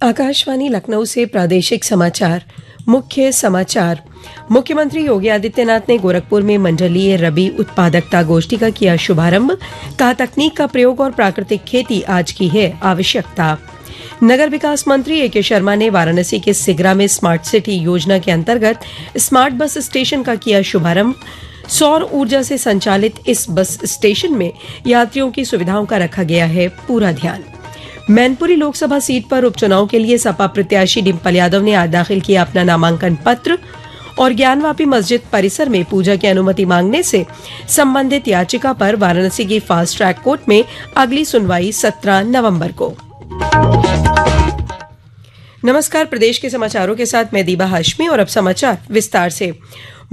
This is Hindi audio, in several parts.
आकाशवाणी लखनऊ से प्रादेशिक समाचार। मुख्य समाचार। मुख्यमंत्री योगी आदित्यनाथ ने गोरखपुर में मंडलीय रबी उत्पादकता गोष्ठी का किया शुभारंभ। कहा, तकनीक का प्रयोग और प्राकृतिक खेती आज की है आवश्यकता। नगर विकास मंत्री ए.के. शर्मा ने वाराणसी के सिगरा में स्मार्ट सिटी योजना के अंतर्गत स्मार्ट बस स्टेशन का किया शुभारंभ। सौर ऊर्जा से संचालित इस बस स्टेशन में यात्रियों की सुविधाओं का रखा गया है पूरा ध्यान। मैनपुरी लोकसभा सीट पर उपचुनाव के लिए सपा प्रत्याशी डिम्पल यादव ने आज दाखिल किया अपना नामांकन पत्र। और ज्ञानवापी मस्जिद परिसर में पूजा की अनुमति मांगने से संबंधित याचिका पर वाराणसी की फास्ट ट्रैक कोर्ट में अगली सुनवाई 17 नवंबर को। नमस्कार, प्रदेश के समाचारों के साथ मैं दीबा हाशमी और अब समाचार विस्तार से।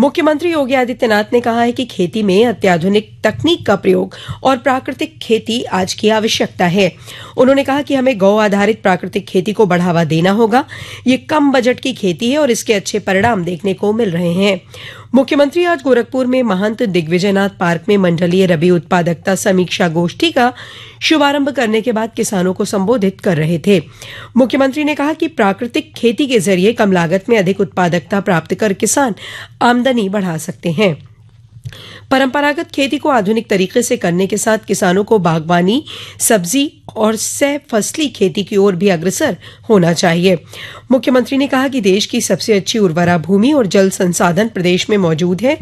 मुख्यमंत्री योगी आदित्यनाथ ने कहा है कि खेती में अत्याधुनिक तकनीक का प्रयोग और प्राकृतिक खेती आज की आवश्यकता है। उन्होंने कहा कि हमें गौ आधारित प्राकृतिक खेती को बढ़ावा देना होगा। ये कम बजट की खेती है और इसके अच्छे परिणाम देखने को मिल रहे हैं। मुख्यमंत्री आज गोरखपुर में महंत दिग्विजयनाथ पार्क में मंडलीय रबी उत्पादकता समीक्षा गोष्ठी का शुभारंभ करने के बाद किसानों को संबोधित कर रहे थे। मुख्यमंत्री ने कहा कि प्राकृतिक खेती के जरिए कम लागत में अधिक उत्पादकता प्राप्त कर किसान आमदनी बढ़ा सकते हैं। परंपरागत खेती को आधुनिक तरीके से करने के साथ किसानों को बागवानी, सब्जी और सह फसली खेती की ओर भी अग्रसर होना चाहिए। मुख्यमंत्री ने कहा कि देश की सबसे अच्छी उर्वरा भूमि और जल संसाधन प्रदेश में मौजूद है।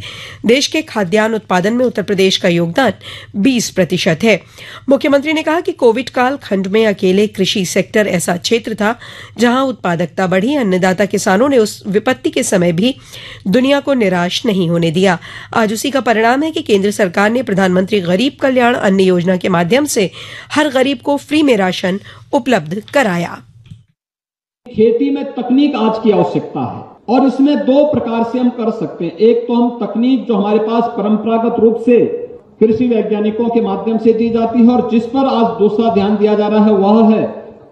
देश के खाद्यान्न उत्पादन में उत्तर प्रदेश का योगदान 20% है। मुख्यमंत्री ने कहा कि कोविड काल खंड में अकेले कृषि सेक्टर ऐसा क्षेत्र था जहां उत्पादकता बढ़ी। अन्नदाता किसानों ने उस विपत्ति के समय भी दुनिया को निराश नहीं होने दिया। आज उसी का परिणाम है कि केंद्र सरकार ने प्रधानमंत्री गरीब कल्याण अन्न योजना के माध्यम से हर गरीब को फ्री में राशन उपलब्ध कराया। खेती में तकनीक आज की आवश्यकता है और इसमें दो प्रकार से हम कर सकते हैं। एक तो हम तकनीक जो हमारे पास परंपरागत रूप से कृषि वैज्ञानिकों के माध्यम से दी जाती है और जिस पर आज दूसरा ध्यान दिया जा रहा है वह है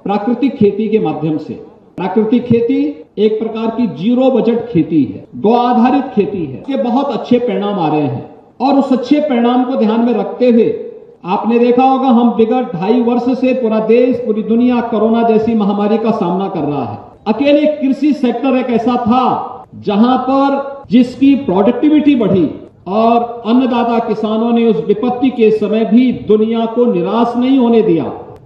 प्राकृतिक खेती के माध्यम से। प्राकृतिक खेती एक प्रकार की जीरो बजट खेती है, गौ आधारित खेती है। इसके बहुत अच्छे परिणाम आ रहे हैं और उस अच्छे परिणाम को ध्यान में रखते हुए आपने देखा होगा हम विगत 2.5 वर्ष से पूरा देश, पूरी दुनिया कोरोना जैसी महामारी का सामना कर रहा है। अकेले कृषि सेक्टर एक ऐसा था जहां पर जिसकी प्रोडक्टिविटी बढ़ी और अन्नदाता किसानों ने उस विपत्ति के समय भी दुनिया को निराश नहीं होने दिया।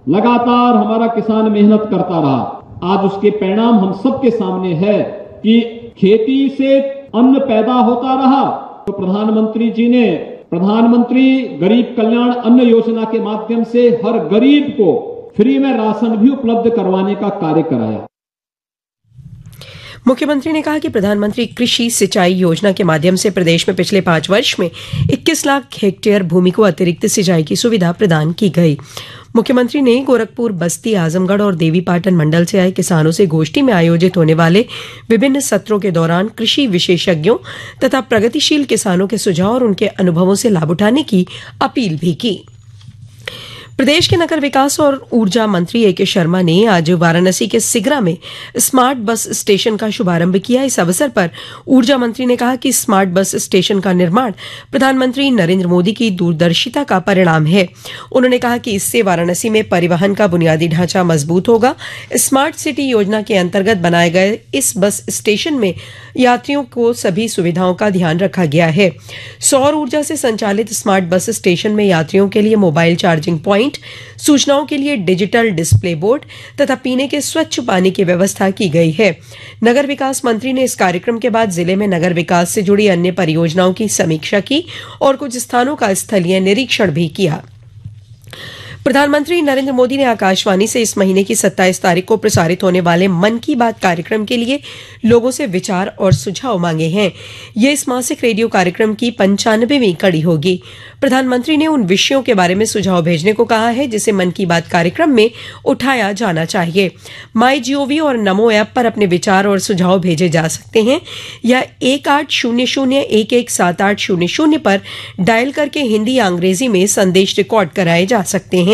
लगातार हमारा किसान मेहनत करता रहा। आज उसके परिणाम हम सबके सामने है कि खेती से अन्न पैदा होता रहा। तो प्रधानमंत्री जी ने प्रधानमंत्री गरीब कल्याण अन्न योजना के माध्यम से हर गरीब को फ्री में राशन भी उपलब्ध करवाने का कार्य कराया। मुख्यमंत्री ने कहा कि प्रधानमंत्री कृषि सिंचाई योजना के माध्यम से प्रदेश में पिछले 5 वर्ष में 21 लाख हेक्टेयर भूमि को अतिरिक्त सिंचाई की सुविधा प्रदान की गई। मुख्यमंत्री ने गोरखपुर, बस्ती, आजमगढ़ और देवीपाटन मंडल से आए किसानों से गोष्ठी में आयोजित होने वाले विभिन्न सत्रों के दौरान कृषि विशेषज्ञों तथा प्रगतिशील किसानों के सुझाव और उनके अनुभवों से लाभ उठाने की अपील भी की। प्रदेश के नगर विकास और ऊर्जा मंत्री ए.के. शर्मा ने आज वाराणसी के सिगरा में स्मार्ट बस स्टेशन का शुभारंभ किया। इस अवसर पर ऊर्जा मंत्री ने कहा कि स्मार्ट बस स्टेशन का निर्माण प्रधानमंत्री नरेंद्र मोदी की दूरदर्शिता का परिणाम है। उन्होंने कहा कि इससे वाराणसी में परिवहन का बुनियादी ढांचा मजबूत होगा। स्मार्ट सिटी योजना के अंतर्गत बनाए गए इस बस स्टेशन में यात्रियों को सभी सुविधाओं का ध्यान रखा गया है। सौर ऊर्जा से संचालित स्मार्ट बस स्टेशन में यात्रियों के लिए मोबाइल चार्जिंग पॉइंट, सूचनाओं के लिए डिजिटल डिस्प्ले बोर्ड तथा पीने के स्वच्छ पानी की व्यवस्था की गई है। नगर विकास मंत्री ने इस कार्यक्रम के बाद जिले में नगर विकास से जुड़ी अन्य परियोजनाओं की समीक्षा की और कुछ स्थानों का स्थलीय निरीक्षण भी किया। प्रधानमंत्री नरेंद्र मोदी ने आकाशवाणी से इस महीने की 27 तारीख को प्रसारित होने वाले मन की बात कार्यक्रम के लिए लोगों से विचार और सुझाव मांगे हैं। ये इस मासिक रेडियो कार्यक्रम की 95वीं कड़ी होगी। प्रधानमंत्री ने उन विषयों के बारे में सुझाव भेजने को कहा है जिसे मन की बात कार्यक्रम में उठाया जाना चाहिए। MyGov और नमो ऐप पर अपने विचार और सुझाव भेजे जा सकते हैं या 1800117800 पर डायल करके हिंदी या अंग्रेजी में संदेश रिकॉर्ड कराए जा सकते हैं।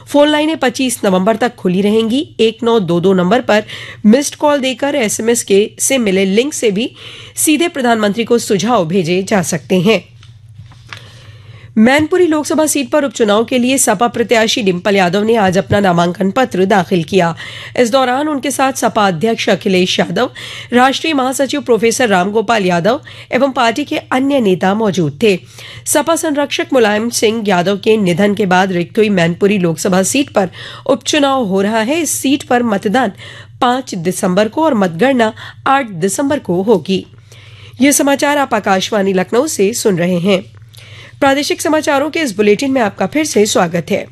फोन लाइनें 25 नवंबर तक खुली रहेंगी। 1922 नंबर पर मिस्ड कॉल देकर SMS से मिले लिंक से भी सीधे प्रधानमंत्री को सुझाव भेजे जा सकते हैं। मैनपुरी लोकसभा सीट पर उपचुनाव के लिए सपा प्रत्याशी डिंपल यादव ने आज अपना नामांकन पत्र दाखिल किया। इस दौरान उनके साथ सपा अध्यक्ष अखिलेश यादव, राष्ट्रीय महासचिव प्रोफेसर रामगोपाल यादव एवं पार्टी के अन्य नेता मौजूद थे। सपा संरक्षक मुलायम सिंह यादव के निधन के बाद रिक्त हुई मैनपुरी लोकसभा सीट पर उपचुनाव हो रहा है। इस सीट पर मतदान 5 दिसंबर को और मतगणना 8 दिसंबर को होगी। ये समाचार आप आकाशवाणी लखनऊ से सुन रहे हैं। प्रादेशिक समाचारों के इस बुलेटिन में आपका फिर से स्वागत है।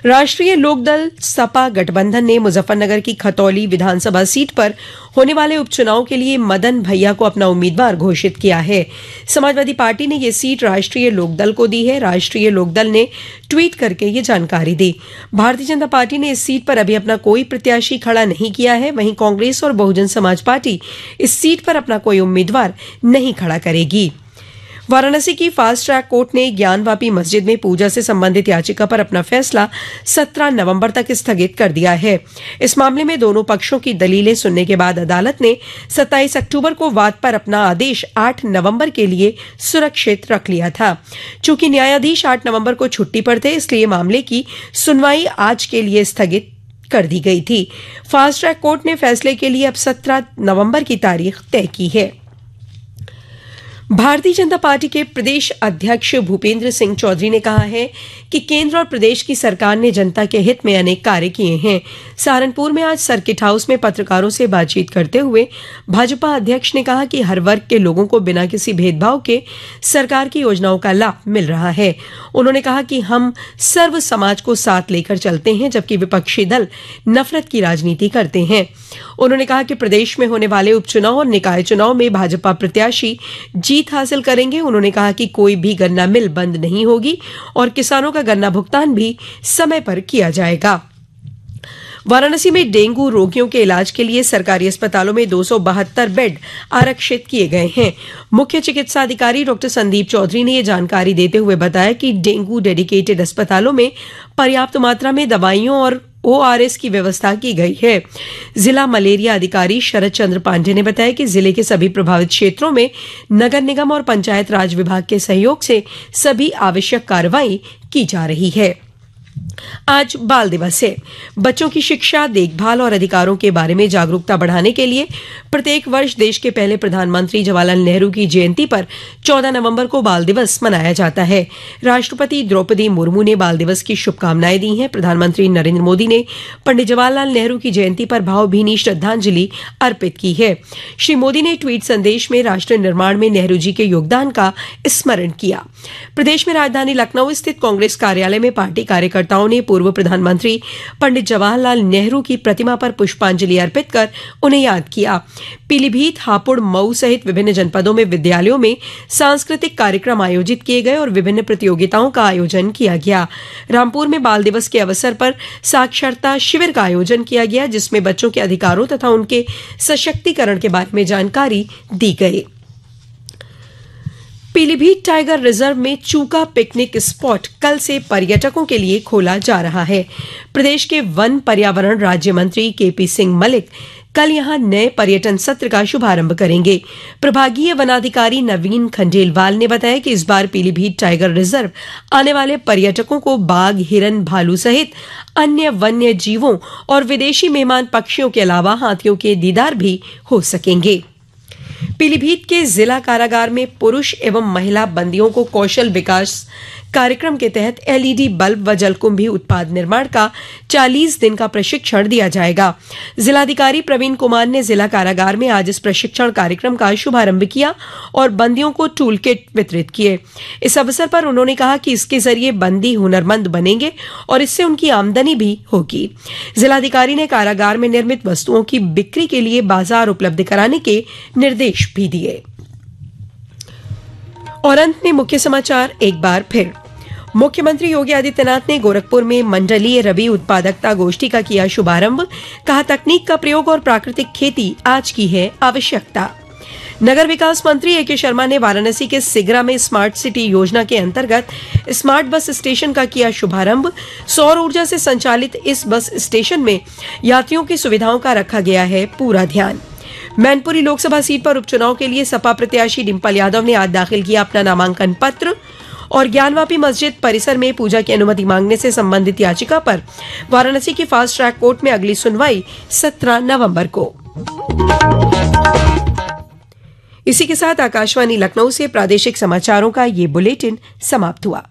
राष्ट्रीय लोकदल सपा गठबंधन ने मुजफ्फरनगर की खतौली विधानसभा सीट पर होने वाले उपचुनाव के लिए मदन भैया को अपना उम्मीदवार घोषित किया है। समाजवादी पार्टी ने यह सीट राष्ट्रीय लोकदल को दी है। राष्ट्रीय लोकदल ने ट्वीट करके ये जानकारी दी। भारतीय जनता पार्टी ने इस सीट पर अभी अपना कोई प्रत्याशी खड़ा नहीं किया है। वहीं कांग्रेस और बहुजन समाज पार्टी इस सीट पर अपना कोई उम्मीदवार नहीं खड़ा करेगी। वाराणसी की फास्ट ट्रैक कोर्ट ने ज्ञानवापी मस्जिद में पूजा से संबंधित याचिका पर अपना फैसला 17 नवंबर तक स्थगित कर दिया है। इस मामले में दोनों पक्षों की दलीलें सुनने के बाद अदालत ने 27 अक्टूबर को वाद पर अपना आदेश 8 नवंबर के लिए सुरक्षित रख लिया था। चूंकि न्यायाधीश 8 नवंबर को छुट्टी पर थे, इसलिए मामले की सुनवाई आज के लिए स्थगित कर दी गई थी। फास्ट ट्रैक कोर्ट ने फैसले के लिए अब 17 नवंबर की तारीख तय की है। भारतीय जनता पार्टी के प्रदेश अध्यक्ष भूपेंद्र सिंह चौधरी ने कहा है कि केंद्र और प्रदेश की सरकार ने जनता के हित में अनेक कार्य किए हैं। सहारनपुर में आज सर्किट हाउस में पत्रकारों से बातचीत करते हुए भाजपा अध्यक्ष ने कहा कि हर वर्ग के लोगों को बिना किसी भेदभाव के सरकार की योजनाओं का लाभ मिल रहा है। उन्होंने कहा कि हम सर्व समाज को साथ लेकर चलते हैं, जबकि विपक्षी दल नफरत की राजनीति करते हैं। उन्होंने कहा कि प्रदेश में होने वाले उपचुनाव और निकाय चुनाव में भाजपा प्रत्याशी जीत हासिल करेंगे। उन्होंने कहा कि कोई भी गन्ना मिल बंद नहीं होगी और किसानों का गन्ना भुगतान भी समय पर किया जाएगा। वाराणसी में डेंगू रोगियों के इलाज के लिए सरकारी अस्पतालों में 272 बेड आरक्षित किए गए हैं। मुख्य चिकित्सा अधिकारी डॉक्टर संदीप चौधरी ने यह जानकारी देते हुए बताया कि डेंगू डेडिकेटेड अस्पतालों में पर्याप्त मात्रा में दवाइयों और ORS की व्यवस्था की गई है। जिला मलेरिया अधिकारी शरद चंद्र पांडे ने बताया कि जिले के सभी प्रभावित क्षेत्रों में नगर निगम और पंचायत राज विभाग के सहयोग से सभी आवश्यक कार्रवाई की जा रही है। आज बाल दिवस है। बच्चों की शिक्षा, देखभाल और अधिकारों के बारे में जागरूकता बढ़ाने के लिए प्रत्येक वर्ष देश के पहले प्रधानमंत्री जवाहरलाल नेहरू की जयंती पर 14 नवंबर को बाल दिवस मनाया जाता है। राष्ट्रपति द्रौपदी मुर्मू ने बाल दिवस की शुभकामनाएं दी हैं। प्रधानमंत्री नरेंद्र मोदी ने पंडित जवाहरलाल नेहरू की जयंती पर भावभीनी श्रद्धांजलि अर्पित की है। श्री मोदी ने ट्वीट संदेश में राष्ट्र निर्माण में नेहरू जी के योगदान का स्मरण किया। प्रदेश में राजधानी लखनऊ स्थित कांग्रेस कार्यालय में पार्टी कार्यकर्ताओं ने पूर्व प्रधानमंत्री पंडित जवाहरलाल नेहरू की प्रतिमा पर पुष्पांजलि अर्पित कर उन्हें याद किया। पीलीभीत, हापुड़, मऊ सहित विभिन्न जनपदों में विद्यालयों में सांस्कृतिक कार्यक्रम आयोजित किए गए और विभिन्न प्रतियोगिताओं का आयोजन किया गया। रामपुर में बाल दिवस के अवसर पर साक्षरता शिविर का आयोजन किया गया, जिसमें बच्चों के अधिकारों तथा उनके सशक्तिकरण के बारे में जानकारी दी गई। पीलीभीत टाइगर रिजर्व में चूका पिकनिक स्पॉट कल से पर्यटकों के लिए खोला जा रहा है। प्रदेश के वन पर्यावरण राज्य मंत्री KP सिंह मलिक कल यहां नए पर्यटन सत्र का शुभारंभ करेंगे। प्रभागीय वनाधिकारी नवीन खंडेलवाल ने बताया कि इस बार पीलीभीत टाइगर रिजर्व आने वाले पर्यटकों को बाघ, हिरन, भालू सहित अन्य वन्य जीवों और विदेशी मेहमान पक्षियों के अलावा हाथियों के दीदार भी हो सकेंगे। पीलीभीत के जिला कारागार में पुरुष एवं महिला बंदियों को कौशल विकास कार्यक्रम के तहत LED बल्ब व जलकुंभी उत्पाद निर्माण का 40 दिन का प्रशिक्षण दिया जाएगा। जिलाधिकारी प्रवीण कुमार ने जिला कारागार में आज इस प्रशिक्षण कार्यक्रम का शुभारंभ किया और बंदियों को टूल किट वितरित किए। इस अवसर पर उन्होंने कहा कि इसके जरिए बंदी हुनरमंद बनेंगे और इससे उनकी आमदनी भी होगी। जिलाधिकारी ने कारागार में निर्मित वस्तुओं की बिक्री के लिए बाजार उपलब्ध कराने के निर्देश भी दिए। और अंत में मुख्य समाचार एक बार फिर। मुख्यमंत्री योगी आदित्यनाथ ने गोरखपुर में मंडलीय रबी उत्पादकता गोष्ठी का किया शुभारंभ। कहा, तकनीक का प्रयोग और प्राकृतिक खेती आज की है आवश्यकता। नगर विकास मंत्री A.K. शर्मा ने वाराणसी के सिगरा में स्मार्ट सिटी योजना के अंतर्गत स्मार्ट बस स्टेशन का किया शुभारंभ। सौर ऊर्जा से संचालित इस बस स्टेशन में यात्रियों की सुविधाओं का रखा गया है पूरा ध्यान। मैनपुरी लोकसभा सीट पर उपचुनाव के लिए सपा प्रत्याशी डिंपल यादव ने आज दाखिल किया अपना नामांकन पत्र। और ज्ञानवापी मस्जिद परिसर में पूजा की अनुमति मांगने से संबंधित याचिका पर वाराणसी की फास्ट ट्रैक कोर्ट में अगली सुनवाई 17 नवंबर को। इसी के साथ आकाशवाणी लखनऊ से प्रादेशिक समाचारों का ये बुलेटिन समाप्त हुआ।